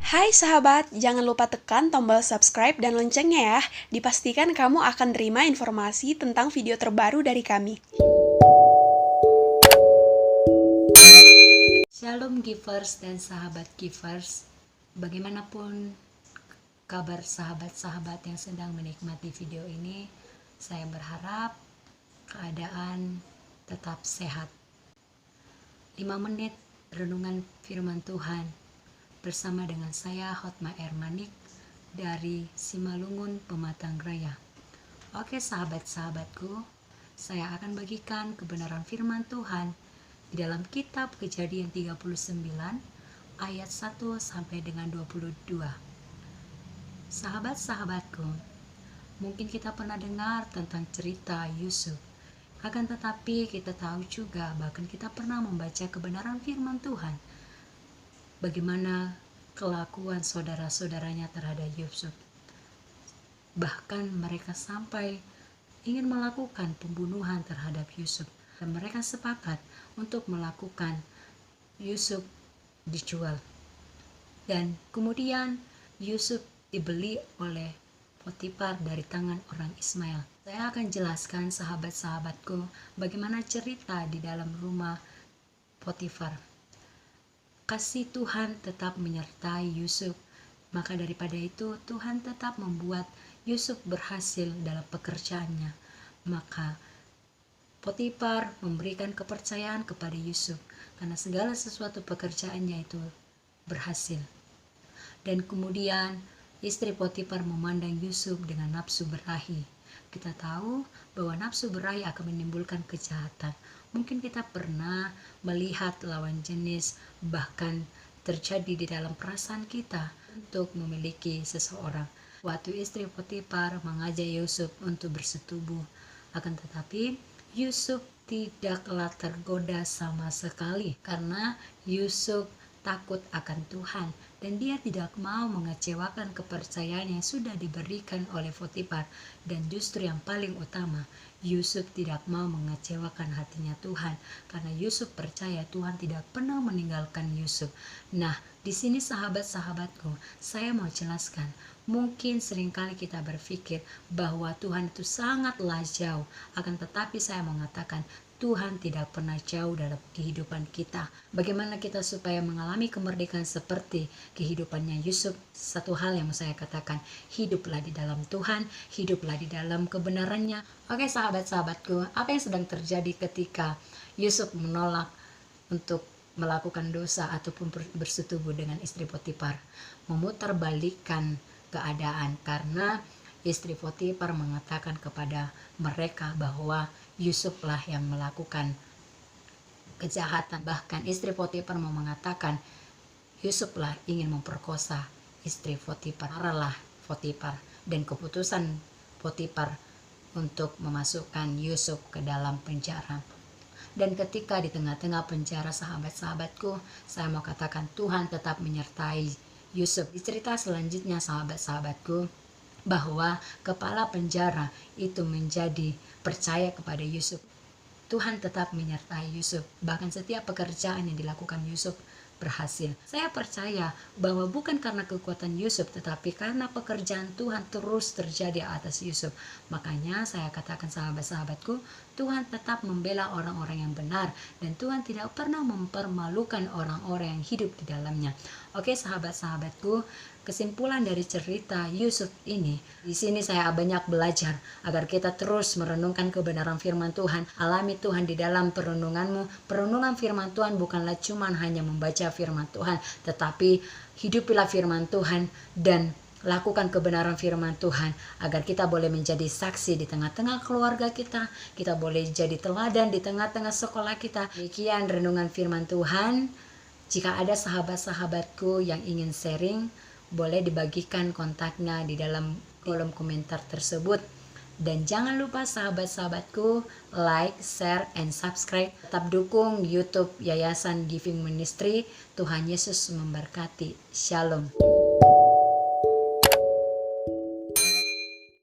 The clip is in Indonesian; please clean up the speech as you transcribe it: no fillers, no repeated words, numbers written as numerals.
Hai sahabat, jangan lupa tekan tombol subscribe dan loncengnya ya. Dipastikan kamu akan terima informasi tentang video terbaru dari kami. Shalom givers dan sahabat givers. Bagaimanapun kabar sahabat-sahabat yang sedang menikmati video ini, saya berharap keadaan tetap sehat. 5 menit renungan firman Tuhan bersama dengan saya Hotma Ermanik dari Simalungun, Pematang Raya. Oke sahabat-sahabatku, saya akan bagikan kebenaran firman Tuhan di dalam kitab Kejadian 39 ayat 1 sampai dengan 22. Sahabat-sahabatku, mungkin kita pernah dengar tentang cerita Yusuf. Akan tetapi kita tahu juga, bahkan kita pernah membaca kebenaran firman Tuhan, bagaimana kelakuan saudara-saudaranya terhadap Yusuf. Bahkan mereka sampai ingin melakukan pembunuhan terhadap Yusuf. Dan mereka sepakat untuk melakukan Yusuf dijual. Dan kemudian Yusuf dibeli oleh Potifar dari tangan orang Ismail. Saya akan jelaskan sahabat-sahabatku bagaimana cerita di dalam rumah Potifar. Kasih Tuhan tetap menyertai Yusuf. Maka daripada itu Tuhan tetap membuat Yusuf berhasil dalam pekerjaannya. Maka Potifar memberikan kepercayaan kepada Yusuf karena segala sesuatu pekerjaannya itu berhasil. Dan kemudian istri Potifar memandang Yusuf dengan nafsu berahi. Kita tahu bahwa nafsu berahi akan menimbulkan kejahatan. Mungkin kita pernah melihat lawan jenis, bahkan terjadi di dalam perasaan kita untuk memiliki seseorang. Waktu istri Potifar mengajak Yusuf untuk bersetubuh, akan tetapi Yusuf tidaklah tergoda sama sekali karena Yusuf takut akan Tuhan dan dia tidak mau mengecewakan kepercayaan yang sudah diberikan oleh Potifar. Dan justru yang paling utama, Yusuf tidak mau mengecewakan hatinya Tuhan karena Yusuf percaya Tuhan tidak pernah meninggalkan Yusuf. Nah, di sini sahabat-sahabatku, saya mau jelaskan, mungkin seringkali kita berpikir bahwa Tuhan itu sangatlah jauh, akan tetapi saya mengatakan Tuhan tidak pernah jauh dalam kehidupan kita. Bagaimana kita supaya mengalami kemerdekaan seperti kehidupannya Yusuf? Satu hal yang saya katakan, hiduplah di dalam Tuhan, hiduplah di dalam kebenarannya. Oke sahabat-sahabatku, apa yang sedang terjadi ketika Yusuf menolak untuk melakukan dosa ataupun bersetubuh dengan istri Potifar? Memutarbalikkan keadaan karena istri Potifar mengatakan kepada mereka bahwa Yusuflah yang melakukan kejahatan. Bahkan istri Potifar mau mengatakan Yusuflah ingin memperkosa istri Potifar. Marahlah Potifar dan keputusan Potifar untuk memasukkan Yusuf ke dalam penjara. Dan ketika di tengah-tengah penjara, sahabat-sahabatku, saya mau katakan Tuhan tetap menyertai Yusuf. Di cerita selanjutnya sahabat-sahabatku, bahwa kepala penjara itu menjadi percaya kepada Yusuf. Tuhan tetap menyertai Yusuf. Bahkan setiap pekerjaan yang dilakukan Yusuf berhasil. Saya percaya bahwa bukan karena kekuatan Yusuf, tetapi karena pekerjaan Tuhan terus terjadi atas Yusuf. Makanya saya katakan sahabat-sahabatku, Tuhan tetap membela orang-orang yang benar dan Tuhan tidak pernah mempermalukan orang-orang yang hidup di dalamnya. Oke sahabat-sahabatku, kesimpulan dari cerita Yusuf ini, di sini saya banyak belajar agar kita terus merenungkan kebenaran firman Tuhan. Alami Tuhan di dalam perenunganmu. Perenungan firman Tuhan bukanlah cuma hanya membaca firman Tuhan, tetapi hidupilah firman Tuhan dan lakukan kebenaran firman Tuhan agar kita boleh menjadi saksi di tengah-tengah keluarga kita. Kita boleh jadi teladan di tengah-tengah sekolah kita. Demikian renungan firman Tuhan. Jika ada sahabat-sahabatku yang ingin sharing, boleh dibagikan kontaknya di dalam kolom komentar tersebut. Dan jangan lupa sahabat-sahabatku, like, share, and subscribe. Tetap dukung YouTube Yayasan Giving Ministry. Tuhan Yesus memberkati. Shalom.